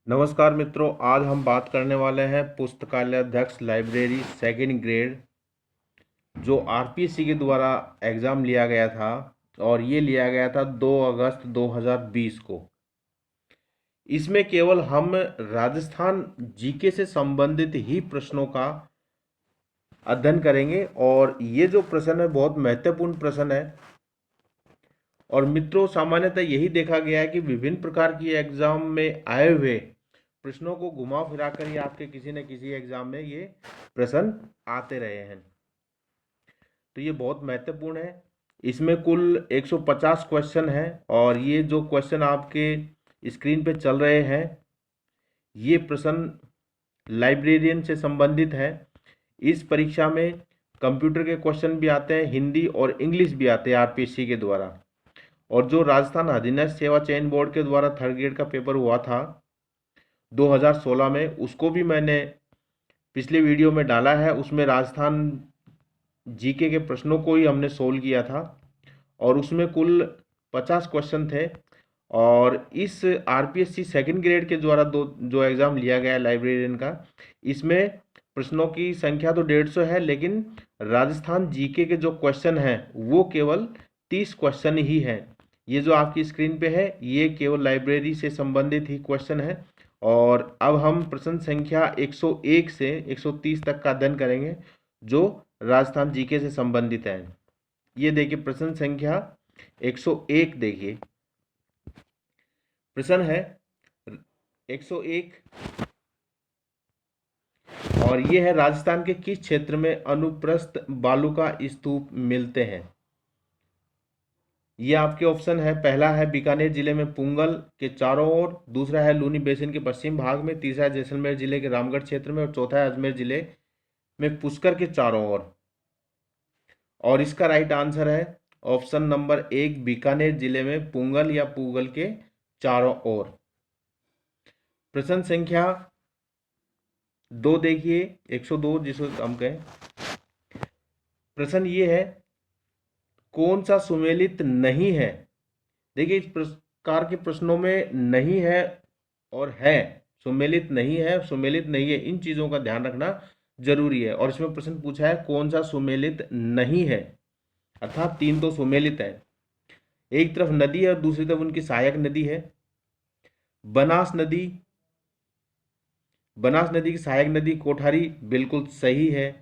नमस्कार मित्रों, आज हम बात करने वाले हैं पुस्तकालय अध्यक्ष लाइब्रेरी सेकंड ग्रेड जो आरपीएससी के द्वारा एग्ज़ाम लिया गया था और ये लिया गया था 2 अगस्त 2020 को। इसमें केवल हम राजस्थान जीके से संबंधित ही प्रश्नों का अध्ययन करेंगे और ये जो प्रश्न है बहुत महत्वपूर्ण प्रश्न है। और मित्रों, सामान्यतः यही देखा गया है कि विभिन्न प्रकार की एग्जाम में आए हुए प्रश्नों को घुमा फिरा कर ही आपके किसी न किसी एग्जाम में ये प्रश्न आते रहे हैं, तो ये बहुत महत्वपूर्ण है। इसमें कुल 150 क्वेश्चन हैं और ये जो क्वेश्चन आपके स्क्रीन पे चल रहे हैं ये प्रश्न लाइब्रेरियन से संबंधित है। इस परीक्षा में कंप्यूटर के क्वेश्चन भी आते हैं, हिंदी और इंग्लिश भी आते हैं आरपीएससी के द्वारा। और जो राजस्थान अधीनस्थ सेवा चयन बोर्ड के द्वारा थर्ड ग्रेड का पेपर हुआ था 2016 में, उसको भी मैंने पिछले वीडियो में डाला है। उसमें राजस्थान जीके के प्रश्नों को ही हमने सोल्व किया था और उसमें कुल 50 क्वेश्चन थे। और इस आरपीएससी सेकंड ग्रेड के द्वारा जो एग्ज़ाम लिया गया है लाइब्रेरियन का, इसमें प्रश्नों की संख्या तो 150 है, लेकिन राजस्थान जीके के जो क्वेश्चन हैं वो केवल 30 क्वेश्चन ही हैं। ये जो आपकी स्क्रीन पे है ये केवल लाइब्रेरी से संबंधित ही क्वेश्चन है। और अब हम प्रश्न संख्या 101 से 130 तक का अध्ययन करेंगे जो राजस्थान जीके से संबंधित है। ये देखिए प्रश्न संख्या 101, देखिए प्रश्न है 101 और ये है राजस्थान के किस क्षेत्र में अनुप्रस्थ बालू का स्तूप मिलते हैं। ये आपके ऑप्शन है, पहला है बीकानेर जिले में पुंगल के चारों ओर, दूसरा है लूनी बेसिन के पश्चिम भाग में, तीसरा है जैसलमेर जिले के रामगढ़ क्षेत्र में और चौथा है अजमेर जिले में पुष्कर के चारों ओर। और इसका राइट आंसर है ऑप्शन नंबर 1, बीकानेर जिले में पुंगल या पूगल के चारों ओर। प्रश्न संख्या 2 देखिए, 102 जिसको हम कहें। प्रश्न ये है, कौन सा सुमेलित नहीं है। देखिए इस प्रकार के प्रश्नों में नहीं है और है, सुमेलित नहीं है, सुमेलित नहीं है, इन चीजों का ध्यान रखना जरूरी है। और इसमें प्रश्न पूछा है कौन सा सुमेलित नहीं है, अर्थात 3 तो सुमेलित है। एक तरफ नदी है और दूसरी तरफ उनकी सहायक नदी है। बनास नदी, बनास नदी की सहायक नदी कोठारी बिल्कुल सही है।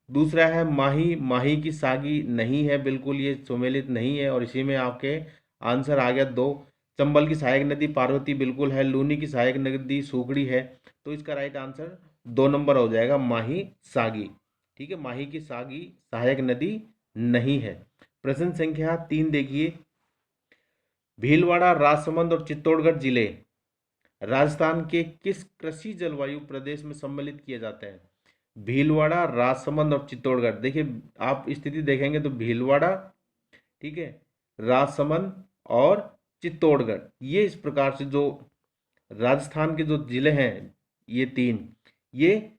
दूसरा है माही, माही की सागी नहीं है, बिल्कुल ये सुमेलित नहीं है और इसी में आपके आंसर आ गया 2। चंबल की सहायक नदी पार्वती बिल्कुल है, लूनी की सहायक नदी सूखड़ी है, तो इसका राइट आंसर 2 नंबर हो जाएगा माही सागी। ठीक है, माही की सागी सहायक नदी नहीं है। प्रश्न संख्या 3 देखिए, भीलवाड़ा, राजसमंद और चित्तौड़गढ़ जिले राजस्थान के किस कृषि जलवायु प्रदेश में सम्मिलित किए जाते हैं। भीलवाड़ा, राजसमंद और चित्तौड़गढ़, देखिए आप स्थिति देखेंगे तो भीलवाड़ा, ठीक है, राजसमंद और चित्तौड़गढ़, ये इस प्रकार से जो राजस्थान के जो जिले हैं ये 3, ये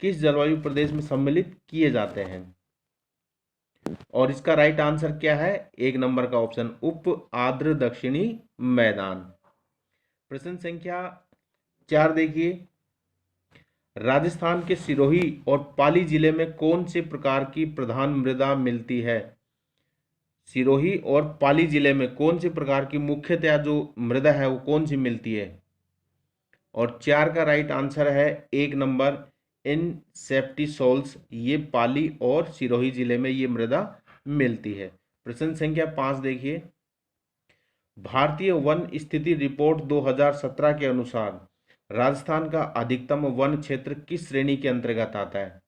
किस जलवायु प्रदेश में सम्मिलित किए जाते हैं। और इसका राइट आंसर क्या है, 1 नंबर का ऑप्शन उप आर्द्र दक्षिणी मैदान। प्रश्न संख्या 4 देखिए, राजस्थान के सिरोही और पाली जिले में कौन से प्रकार की प्रधान मृदा मिलती है। सिरोही और पाली जिले में कौन से प्रकार की मुख्यतया जो मृदा है वो कौन सी मिलती है। और 4 का राइट आंसर है 1 नंबर इन सेफ्टी सोल्स, ये पाली और सिरोही जिले में ये मृदा मिलती है। प्रश्न संख्या 5 देखिए, भारतीय वन स्थिति रिपोर्ट 2017 के अनुसार राजस्थान का अधिकतम वन क्षेत्र किस श्रेणी के अंतर्गत आता है।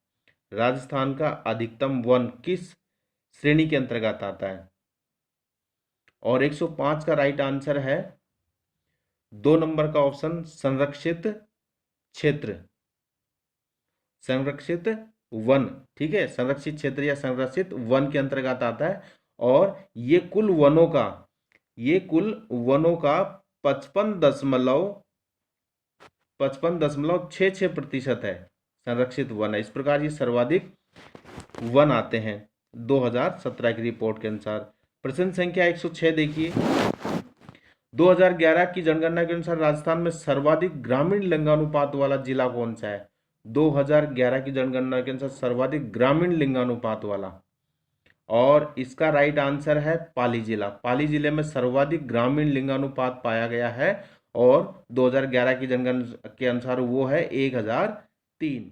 राजस्थान का अधिकतम वन किस श्रेणी के अंतर्गत आता है। और 105 का राइट आंसर है 2 नंबर का ऑप्शन संरक्षित क्षेत्र, संरक्षित वन, ठीक है, संरक्षित क्षेत्र या संरक्षित वन के अंतर्गत आता है। और ये कुल वनों का 55.66% है, संरक्षित वन है। इस प्रकार ये सर्वाधिक वन आते हैं 2017 की रिपोर्ट के अनुसार। प्रश्न संख्या 106 देखिए, 2011 की जनगणना के अनुसार राजस्थान में सर्वाधिक ग्रामीण लिंगानुपात वाला जिला कौन सा है? 2011 की जनगणना के अनुसार सर्वाधिक ग्रामीण लिंगानुपात वाला, और इसका राइट आंसर है पाली जिला। पाली जिले में सर्वाधिक ग्रामीण लिंगानुपात पाया गया है और 2011 की जनगणना के अनुसार वो है 1003।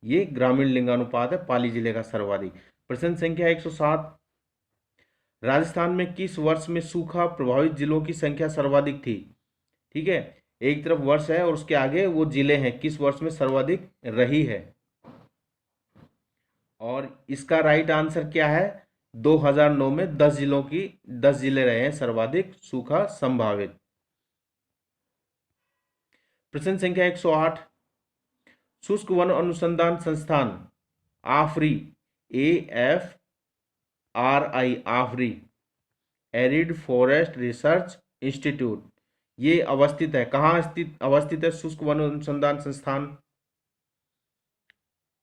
ये ग्रामीण लिंगानुपात है पाली जिले का सर्वाधिक। प्रश्न संख्या 107, राजस्थान में किस वर्ष में सूखा प्रभावित जिलों की संख्या सर्वाधिक थी? ठीक है, एक तरफ वर्ष है और उसके आगे वो जिले हैं, किस वर्ष में सर्वाधिक रही है, और इसका राइट आंसर क्या है? 2009 में 10 जिले रहे हैं सर्वाधिक सूखा संभावित। प्रश्न संख्या 108, शुष्क वन अनुसंधान संस्थान आफरी, AFRI, आफरी, एरिड फॉरेस्ट रिसर्च इंस्टीट्यूट, ये अवस्थित है, कहाँ अवस्थित है शुष्क वन अनुसंधान संस्थान?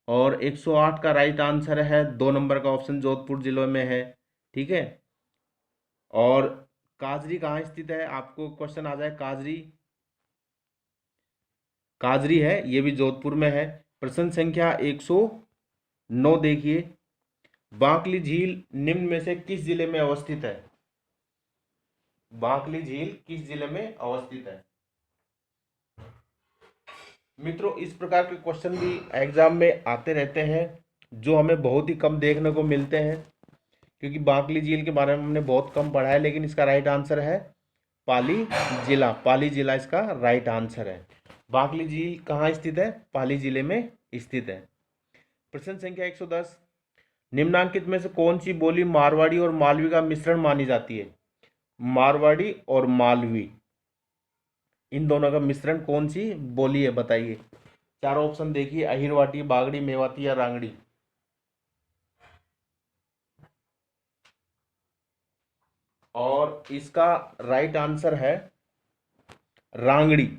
और 108 का राइट आंसर है 2 नंबर का ऑप्शन, जोधपुर जिले में है। ठीक है, और काजरी कहाँ स्थित है? आपको क्वेश्चन आ जाए, काजरी, काजरी है, ये भी जोधपुर में है। प्रश्न संख्या 109 देखिए, बांकली झील निम्न में से किस जिले में अवस्थित है? बांकली झील किस जिले में अवस्थित है? मित्रों, इस प्रकार के क्वेश्चन भी एग्जाम में आते रहते हैं जो हमें बहुत ही कम देखने को मिलते हैं, क्योंकि बांकली झील के बारे में हमने बहुत कम पढ़ा है। लेकिन इसका राइट आंसर है पाली जिला। पाली जिला इसका राइट आंसर है। बांकली झील कहाँ स्थित है? पाली जिले में स्थित है। प्रश्न संख्या 110, निम्नांकित में से कौन सी बोली मारवाड़ी और मालवी का मिश्रण मानी जाती है? मारवाड़ी और मालवी, इन दोनों का मिश्रण कौन सी बोली है, बताइए। चारों ऑप्शन देखिए, अहिरवाटी, बागड़ी, मेवाती या रांगड़ी। और इसका राइट आंसर है रांगड़ी।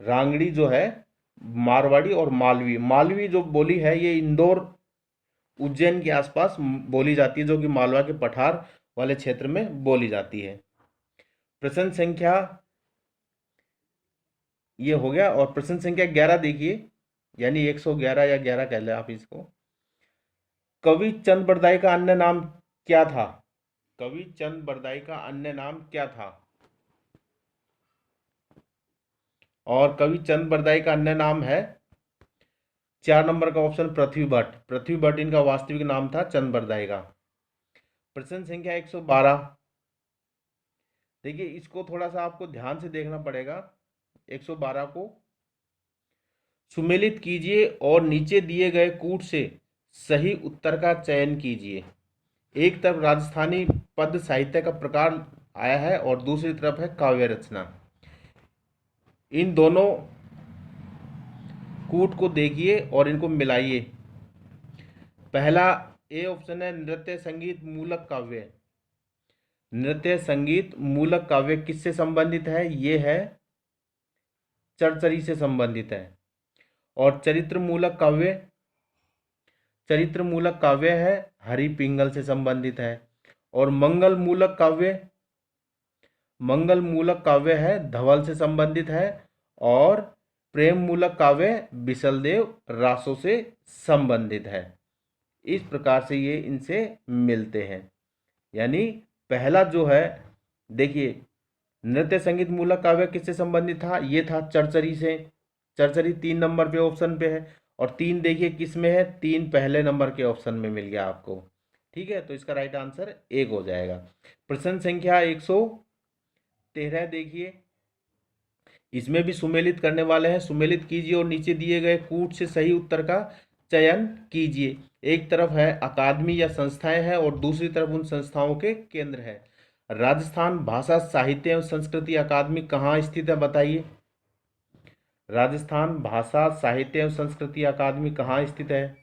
रांगड़ी जो है मारवाड़ी और मालवी, मालवी जो बोली है ये इंदौर उज्जैन के आसपास बोली जाती है, जो कि मालवा के पठार वाले क्षेत्र में बोली जाती है। प्रश्न संख्या ये हो गया। और प्रश्न संख्या 11 देखिए, यानी 111 या 11 कह ले आप इसको। कवि चंद बरदाई का अन्य नाम क्या था? कवि चंद बरदाई का अन्य नाम क्या था? और कवि चंद बरदाई का अन्य नाम है 4 नंबर का ऑप्शन, पृथ्वी भट्ट। पृथ्वी भट्ट इनका वास्तविक नाम था चंद बरदाई का। प्रश्न संख्या 112 देखिए, इसको थोड़ा सा आपको ध्यान से देखना पड़ेगा। 112 को सुमेलित कीजिए और नीचे दिए गए कूट से सही उत्तर का चयन कीजिए। एक तरफ राजस्थानी पद्य साहित्य का प्रकार आया है और दूसरी तरफ है काव्य रचना। इन दोनों कूट को देखिए और इनको मिलाइए। पहला ए ऑप्शन है नृत्य संगीत मूलक काव्य। नृत्य संगीत मूलक काव्य किससे संबंधित है? ये है चरचरी से संबंधित है। और चरित्र मूलक काव्य, चरित्र मूलक काव्य है हरि पिंगल से संबंधित है। और मंगल मूलक काव्य, मंगल मूलक काव्य है धवल से संबंधित है। और प्रेम मूलक काव्य बिसलदेव रासो से संबंधित है। इस प्रकार से ये इनसे मिलते हैं। यानी पहला जो है, देखिए, नृत्य संगीत मूलक काव्य किससे संबंधित था? ये था चरचरी से। चरचरी 3 नंबर पे ऑप्शन पे है। और 3 देखिए किस में है? 3 पहले नंबर के ऑप्शन में मिल गया आपको। ठीक है, तो इसका राइट आंसर 1 हो जाएगा। प्रश्न संख्या 113 देखिए, इसमें भी सुमेलित करने वाले हैं। सुमेलित कीजिए और नीचे दिए गए कूट से सही उत्तर का चयन कीजिए। एक तरफ है अकादमी या संस्थाएं हैं और दूसरी तरफ उन संस्थाओं के केंद्र है। राजस्थान भाषा साहित्य एवं संस्कृति अकादमी कहाँ स्थित है, बताइए। राजस्थान भाषा साहित्य एवं संस्कृति अकादमी कहाँ स्थित है?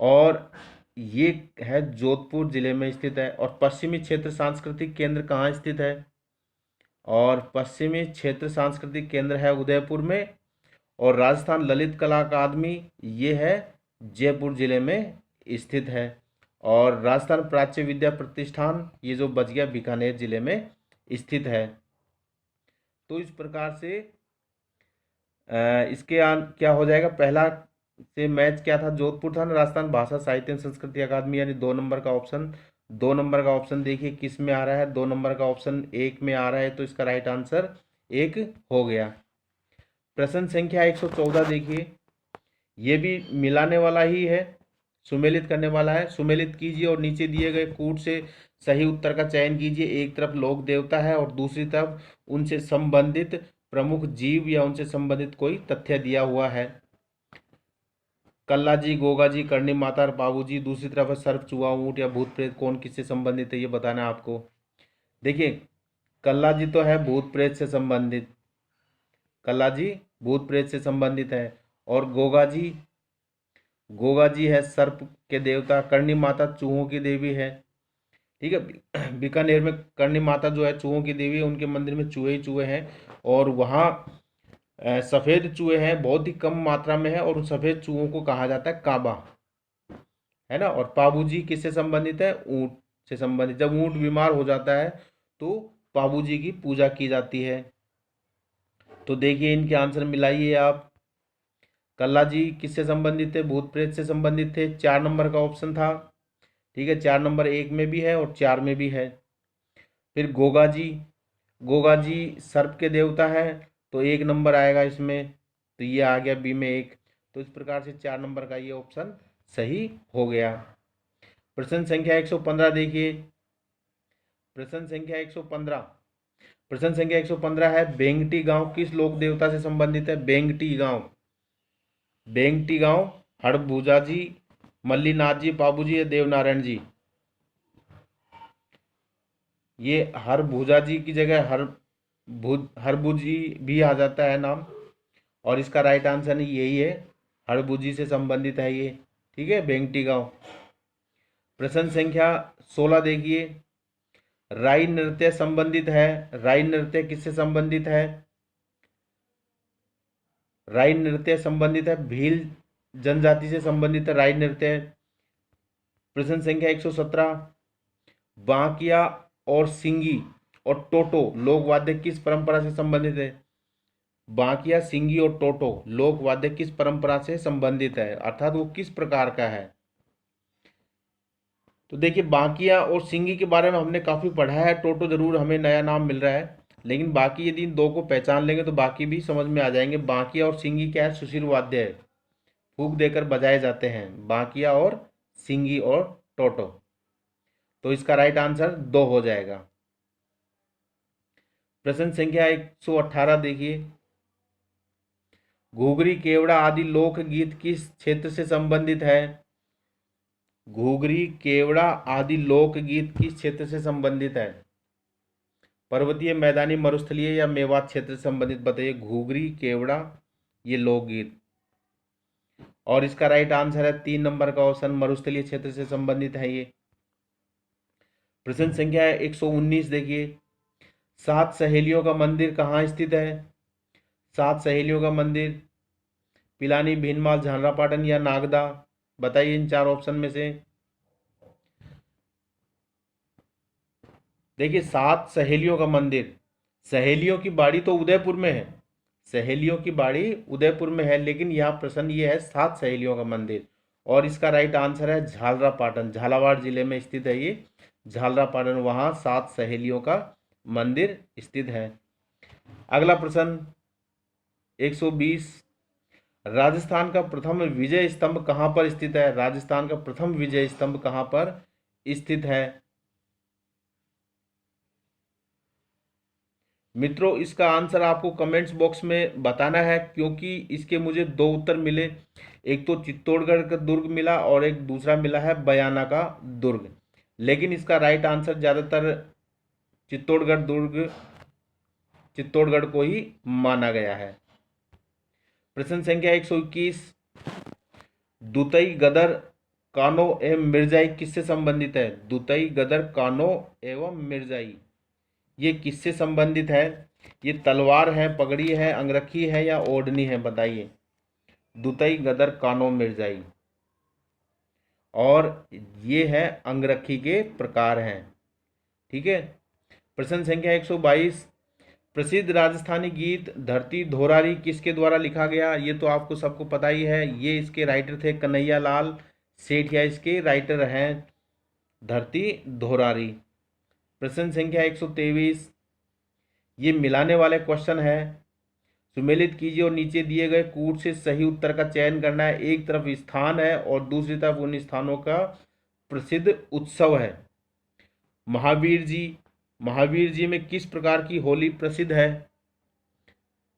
और ये है जोधपुर जिले में स्थित है। और पश्चिमी क्षेत्र सांस्कृतिक केंद्र कहाँ स्थित है? और पश्चिमी क्षेत्र सांस्कृतिक केंद्र है उदयपुर में। और राजस्थान ललित कला अकादमी ये है जयपुर जिले में स्थित है। और राजस्थान प्राच्य विद्या प्रतिष्ठान ये जो बच गया बीकानेर जिले में स्थित है। तो इस प्रकार से इसके क्या हो जाएगा, पहला से मैच क्या था, जोधपुर था ना, राजस्थान भाषा साहित्य एवं संस्कृति अकादमी, यानी 2 नंबर का ऑप्शन। 2 नंबर का ऑप्शन देखिए किस में आ रहा है, 2 नंबर का ऑप्शन 1 में आ रहा है, तो इसका राइट आंसर 1 हो गया। प्रश्न संख्या 114 देखिए, ये भी मिलाने वाला ही है, सुमेलित करने वाला है। सुमेलित कीजिए और नीचे दिए गए कूट से सही उत्तर का चयन कीजिए। एक तरफ लोक देवता है और दूसरी तरफ उनसे संबंधित प्रमुख जीव या उनसे संबंधित कोई तथ्य दिया हुआ है। कल्ला जी, गोगा जी, करणी माता और बाबू जी, दूसरी तरफ है सर्प, चूहा, ऊंट या भूत प्रेत, कौन किससे संबंधित है ये बताना है आपको। देखिए कल्ला जी तो है भूत प्रेत से संबंधित, कल्ला जी भूत प्रेत से संबंधित है। और गोगा जी है सर्प के देवता, करणी माता चूहों की देवी है। ठीक है, बीकानेर में करणी माता जो है चूहों की देवी है, उनके मंदिर में चूहे ही चूहे हैं। और वहाँ सफ़ेद चूहे हैं, बहुत ही कम मात्रा में है, और उन सफ़ेद चूहों को कहा जाता है काबा, है ना। और पाबूजी किससे संबंधित है, ऊंट से संबंधित। जब ऊंट बीमार हो जाता है तो पाबूजी की पूजा की जाती है। तो देखिए इनके आंसर मिलाइए आप। कल्ला जी किससे संबंधित थे, भूत प्रेत से संबंधित थे, 4 नंबर का ऑप्शन था। ठीक है, 4 नंबर 1 में भी है और 4 में भी है। फिर गोगा जी सर्प के देवता है, तो 1 नंबर आएगा इसमें, तो ये आ गया बी में 1। तो इस प्रकार से 4 नंबर का ये ऑप्शन सही हो गया। प्रश्न संख्या 115 देखिए, प्रश्न संख्या 115, प्रश्न संख्या 115 है, बेंगटी गांव किस लोक देवता से संबंधित है। बेंगटी गांव हड़भुजा जी, मल्लीनाथ जी, पाबू जी या देवनारायण जी। ये हरभुजा जी की जगह हरभुजी भी आ जाता है नाम, और इसका राइट आंसर नहीं यही है, हड़भुजी से संबंधित है ये। ठीक है, बेंगटी गांव। प्रश्न संख्या 16 देखिए, राई नृत्य संबंधित है, राई नृत्य किससे संबंधित है। राई नृत्य संबंधित है भील जनजाति से संबंधित है राई नृत्य। प्रश्न संख्या 117, बांकिया और सिंगी और टोटो लोक वाद्य किस परंपरा से संबंधित है। बांकिया, सिंगी और टोटो लोक वाद्य किस परंपरा से संबंधित है, अर्थात वो किस प्रकार का है। तो देखिए बांकिया और सिंगी के बारे में हमने काफ़ी पढ़ा है, टोटो जरूर हमें नया नाम मिल रहा है, लेकिन बाकी यदि इन दो को पहचान लेंगे तो बाकी भी समझ में आ जाएंगे। बांकिया और सिंगी क्या है, सुशील वाद्य है, फूंक देकर बजाए जाते हैं, बांकिया और सिंगी और टोटो। तो इसका राइट आंसर 2 हो जाएगा। प्रश्न संख्या 118 देखिए, घूघरी, केवड़ा आदि लोकगीत किस क्षेत्र से संबंधित है। घूघरी, केवड़ा आदि लोकगीत किस क्षेत्र से संबंधित है। पर्वतीय, मैदानी, मरुस्थलीय या मेवात क्षेत्र से संबंधित बताइए। घूघरी, केवड़ा ये लोकगीत, और इसका राइट आंसर है 3 नंबर का ऑप्शन, मरुस्थलीय क्षेत्र से संबंधित है ये। प्रश्न संख्या 119 देखिए, 7 सहेलियों का मंदिर कहाँ स्थित है। 7 सहेलियों का मंदिर पिलानी, भीनमाल, झालरापाटन या नागदा, बताइए इन 4 ऑप्शन में से। देखिए 7 सहेलियों का मंदिर, सहेलियों की बाड़ी तो उदयपुर में है, सहेलियों की बाड़ी उदयपुर में है, लेकिन यहाँ प्रश्न ये है 7 सहेलियों का मंदिर, और इसका राइट आंसर है झालरापाटन, झालावाड़ जिले में स्थित है ये झालरापाटन, वहाँ 7 सहेलियों का मंदिर स्थित है। अगला प्रश्न 120, राजस्थान का प्रथम विजय स्तंभ कहाँ पर स्थित है। राजस्थान का प्रथम विजय स्तंभ कहाँ पर स्थित है। मित्रों इसका आंसर आपको कमेंट्स बॉक्स में बताना है, क्योंकि इसके मुझे 2 उत्तर मिले, एक तो चित्तौड़गढ़ का दुर्ग मिला और एक दूसरा मिला है बयाना का दुर्ग, लेकिन इसका राइट आंसर ज़्यादातर चित्तौड़गढ़ दुर्ग, चित्तौड़गढ़ को ही माना गया है। प्रश्न संख्या 121, दुतई, गदर, कानो एवं मिर्जाई किससे संबंधित है। दुतई, गदर, कानो एवं मिर्जाई ये किससे संबंधित है। ये तलवार है, पगड़ी है, अंगरखी है या ओढ़नी है, बताइए। दुतई, गदर, कानो, मिर्जाई। और ये है अंगरखी के प्रकार हैं। ठीक है। प्रश्न संख्या 122, प्रसिद्ध राजस्थानी गीत धरती धोरारी किसके द्वारा लिखा गया? ये तो आपको सबको पता ही है, ये इसके राइटर थे कन्हैया लाल सेठिया, इसके राइटर हैं धरती धोरारी। प्रश्न संख्या 123, ये मिलाने वाले क्वेश्चन है, सुमेलित कीजिए और नीचे दिए गए कूट से सही उत्तर का चयन करना है। एक तरफ स्थान है और दूसरी तरफ उन स्थानों का प्रसिद्ध उत्सव है। महावीर जी, महावीर जी में किस प्रकार की होली प्रसिद्ध है?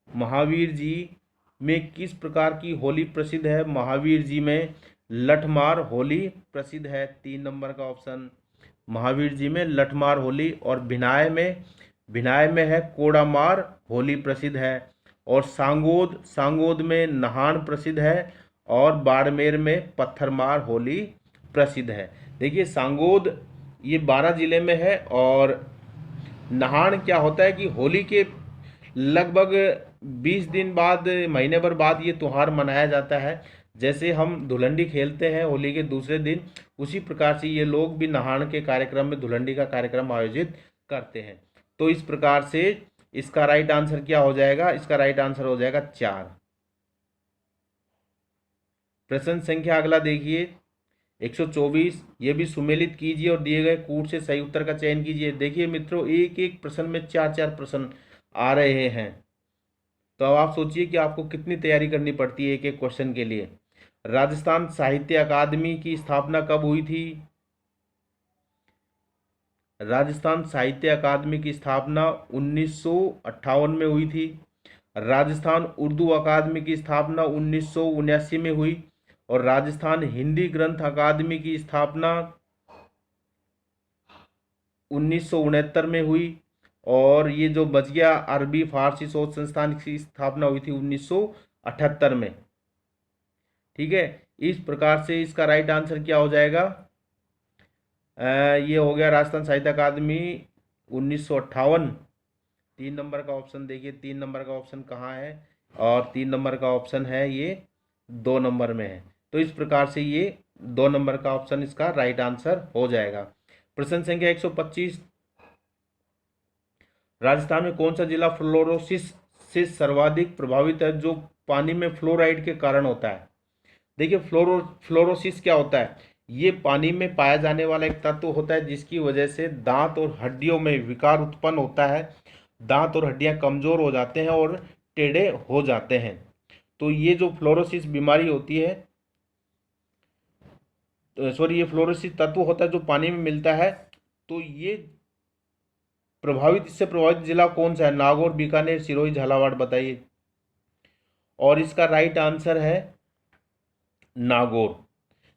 महावीर जी में किस प्रकार की होली प्रसिद्ध है? महावीर जी में लठमार होली प्रसिद्ध है। 3 नंबर का ऑप्शन, महावीर जी में लठमार होली। और भिनाय में है कोड़ामार होली प्रसिद्ध है। और सांगोद में नहान प्रसिद्ध है। और बाड़मेर में पत्थरमार होली प्रसिद्ध है। देखिए सांगोद ये 12 जिले में है। और नहान क्या होता है कि होली के लगभग 20 दिन बाद, महीने भर बाद ये त्यौहार मनाया जाता है। जैसे हम धुलंडी खेलते हैं होली के दूसरे दिन, उसी प्रकार से ये लोग भी नहान के कार्यक्रम में धुलंडी का कार्यक्रम आयोजित करते हैं। तो इस प्रकार से इसका राइट आंसर क्या हो जाएगा? इसका राइट आंसर हो जाएगा 4। प्रश्न संख्या अगला देखिए 124, ये भी सुमेलित कीजिए और दिए गए कूट से सही उत्तर का चयन कीजिए। देखिए मित्रों, एक एक प्रश्न में 4-4 प्रश्न आ रहे हैं, तो अब आप सोचिए कि आपको कितनी तैयारी करनी पड़ती है एक एक क्वेश्चन के लिए। राजस्थान साहित्य अकादमी की स्थापना कब हुई थी? राजस्थान साहित्य अकादमी की स्थापना 1958 में हुई थी। राजस्थान उर्दू अकादमी की स्थापना 1979 में हुई। और राजस्थान हिंदी ग्रंथ अकादमी की स्थापना 1969 में हुई। और ये जो बच गया अरबी फारसी शोध संस्थान की स्थापना हुई थी 1978 में। ठीक है। इस प्रकार से इसका राइट आंसर क्या हो जाएगा? ये हो गया राजस्थान साहित्य अकादमी 1958। 3 नंबर का ऑप्शन देखिए, 3 नंबर का ऑप्शन कहाँ है? और 3 नंबर का ऑप्शन है ये 2 नंबर में है। तो इस प्रकार से ये 2 नंबर का ऑप्शन इसका राइट आंसर हो जाएगा। प्रश्न संख्या 125, राजस्थान में कौन सा जिला फ्लोरोसिस से सर्वाधिक प्रभावित है, जो पानी में फ्लोराइड के कारण होता है? देखिए फ्लोरोसिस क्या होता है? ये पानी में पाया जाने वाला एक तत्व होता है जिसकी वजह से दांत और हड्डियों में विकार उत्पन्न होता है। दांत और हड्डियां कमजोर हो जाते हैं और टेढ़े हो जाते हैं। तो ये जो फ्लोरोसिस बीमारी होती है, सॉरी, ये फ्लोरोसिस तत्व होता है जो पानी में मिलता है। तो ये इससे प्रभावित जिला कौन सा है? नागौर, बीकानेर, सिरोही, झालावाड़, बताइए। और इसका राइट आंसर है नागौर।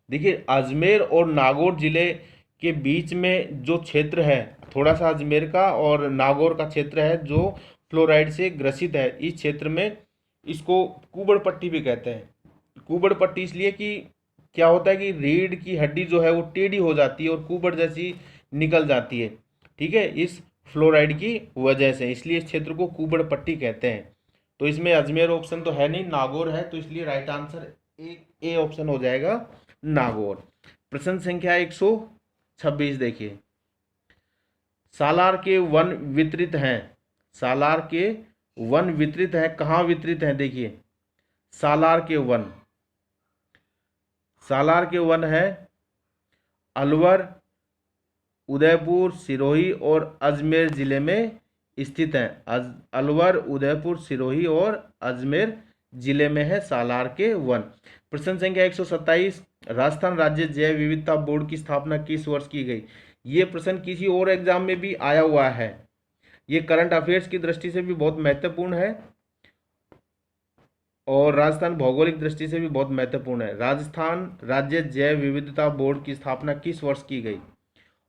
देखिए अजमेर और नागौर जिले के बीच में जो क्षेत्र है, थोड़ा सा अजमेर का और नागौर का क्षेत्र है जो फ्लोराइड से ग्रसित है। इस क्षेत्र में इसको कुबड़ पट्टी भी कहते हैं। कुबड़ पट्टी इसलिए कि क्या होता है कि रीढ़ की हड्डी जो है वो टेढ़ी हो जाती है और कुबड़ जैसी निकल जाती है। ठीक है, इस फ्लोराइड की वजह से, इसलिए इस क्षेत्र को कुबड़ पट्टी कहते हैं। तो इसमें अजमेर ऑप्शन तो है नहीं, नागौर है, तो इसलिए राइट आंसर ए ऑप्शन हो जाएगा, नागौर। प्रश्न संख्या 126 देखिए, सालार के वन वितरित हैं। सालार के वन वितरित है, कहाँ वितरित है? देखिए सालार के वन है अलवर, उदयपुर, सिरोही और अजमेर जिले में स्थित हैं। अलवर, उदयपुर, सिरोही और अजमेर जिले में है सालार के वन। प्रश्न संख्या 127, राजस्थान राज्य जैव विविधता बोर्ड की स्थापना किस वर्ष की गई? ये प्रश्न किसी और एग्जाम में भी आया हुआ है। ये करंट अफेयर्स की दृष्टि से भी बहुत महत्वपूर्ण है और राजस्थान भौगोलिक दृष्टि से भी बहुत महत्वपूर्ण है। राजस्थान राज्य जैव विविधता बोर्ड की स्थापना किस वर्ष की गई?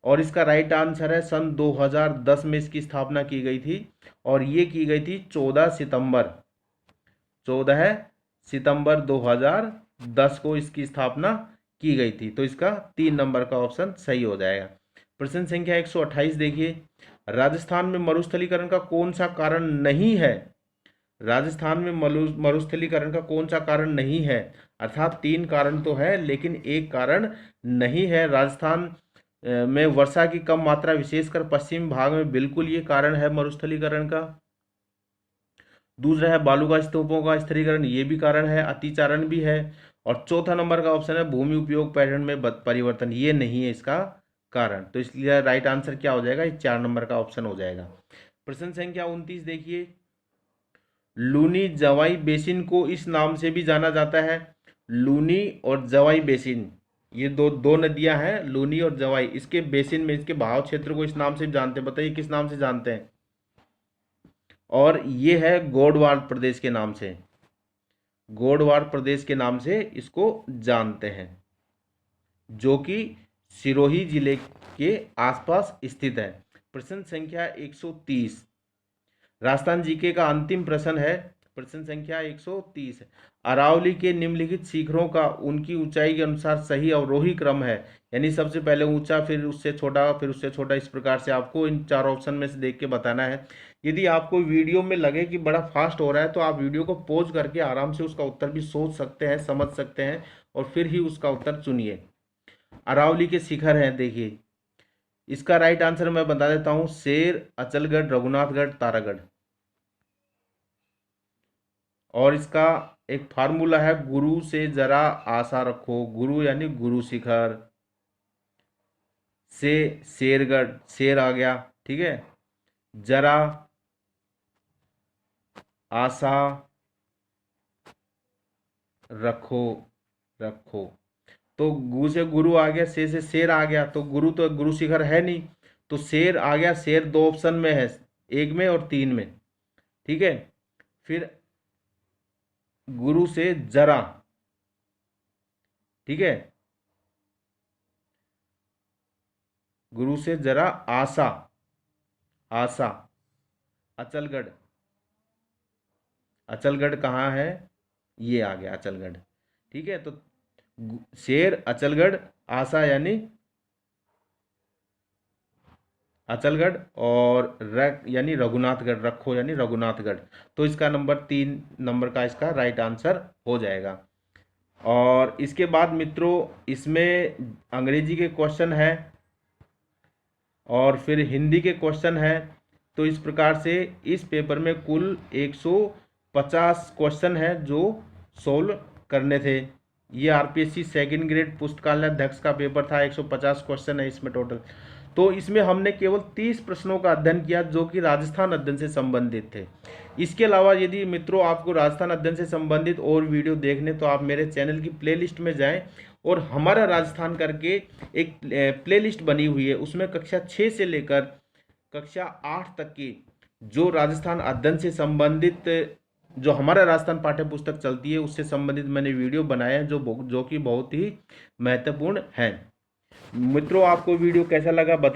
और इसका राइट आंसर है सन 2010 में इसकी स्थापना की गई थी। और ये की गई थी 14 सितंबर 2010 को इसकी स्थापना की गई थी। तो इसका 3 नंबर का ऑप्शन सही हो जाएगा। प्रश्न संख्या 128 देखिए, राजस्थान में मरुस्थलीकरण का कौन सा कारण नहीं है? राजस्थान में मरुस्थलीकरण का कौन सा कारण नहीं है? अर्थात 3 कारण तो है लेकिन एक कारण नहीं है। राजस्थान में वर्षा की कम मात्रा, विशेषकर पश्चिमी भाग में, बिल्कुल ये कारण है मरुस्थलीकरण का। दूसरा है बालू का स्तूपों का स्थिरीकरण, ये भी कारण है। अतिचारण भी है। और चौथा नंबर का ऑप्शन है भूमि उपयोग पैटर्न में परिवर्तन, ये नहीं है इसका कारण। तो इसलिए राइट आंसर क्या हो जाएगा? ये 4 नंबर का ऑप्शन हो जाएगा। प्रश्न संख्या 29 देखिए, लूनी जवाई बेसिन को इस नाम से भी जाना जाता है। लूनी और जवाई बेसिन, ये दो नदियां हैं, लूनी और जवाई। इसके बेसिन में, इसके बहाव क्षेत्र को इस नाम से जानते हैं। बताइए किस नाम से जानते हैं? और ये है गोडवार प्रदेश के नाम से, गोडवार प्रदेश के नाम से इसको जानते हैं, जो कि सिरोही जिले के आसपास स्थित है। प्रश्न संख्या 130, राजस्थान जीके का अंतिम प्रश्न है। प्रश्न संख्या 130, अरावली के निम्नलिखित शिखरों का उनकी ऊंचाई के अनुसार सही अवरोही क्रम है। यानी सबसे पहले ऊंचा, फिर उससे छोटा, फिर उससे छोटा, इस प्रकार से आपको इन 4 ऑप्शन में से देख के बताना है। यदि आपको वीडियो में लगे कि बड़ा फास्ट हो रहा है तो आप वीडियो को पॉज करके आराम से उसका उत्तर भी सोच सकते हैं, समझ सकते हैं, और फिर ही उसका उत्तर चुनिए। अरावली के शिखर हैं, देखिए इसका राइट आंसर मैं बता देता हूं, शेर, अचलगढ़, रघुनाथगढ़, तारागढ़। और इसका एक फार्मूला है, गुरु से जरा आशा रखो। गुरु यानी गुरु शिखर, से शेरगढ़, शेर आ गया, ठीक है। जरा आशा रखो, रखो, तो गु से गुरु आ गया, से शेर आ गया, तो गुरु तो गुरु शिखर है नहीं, तो शेर आ गया। शेर 2 ऑप्शन में है, 1 में और 3 में, ठीक है। फिर गुरु से जरा, ठीक है, गुरु से जरा आशा, आशा, अचलगढ़, अचलगढ़ कहाँ है? ये आ गया अचलगढ़, ठीक है। तो शेर, अचलगढ़, आशा यानी अचलगढ़, और रख यानी रघुनाथगढ़, रखो यानी रघुनाथगढ़। तो इसका नंबर 3 नंबर का इसका राइट आंसर हो जाएगा। और इसके बाद मित्रों इसमें अंग्रेजी के क्वेश्चन है और फिर हिंदी के क्वेश्चन है। तो इस प्रकार से इस पेपर में कुल 150 क्वेश्चन है जो सोल्व करने थे। ये आरपीएससी सेकंड ग्रेड पुस्तकालय अध्यक्ष का पेपर था। 150 क्वेश्चन है इसमें टोटल। तो इसमें हमने केवल 30 प्रश्नों का अध्ययन किया जो कि राजस्थान अध्ययन से संबंधित थे। इसके अलावा यदि मित्रों आपको राजस्थान अध्ययन से संबंधित और वीडियो देखने तो आप मेरे चैनल की प्लेलिस्ट में जाएं और हमारा राजस्थान करके एक प्लेलिस्ट बनी हुई है, उसमें कक्षा 6 से लेकर कक्षा 8 तक की जो राजस्थान अध्ययन से संबंधित, जो हमारा राजस्थान पाठ्य पुस्तक चलती है उससे संबंधित मैंने वीडियो बनाए हैं जो कि बहुत ही महत्वपूर्ण हैं। मित्रों आपको वीडियो कैसा लगा बताइए।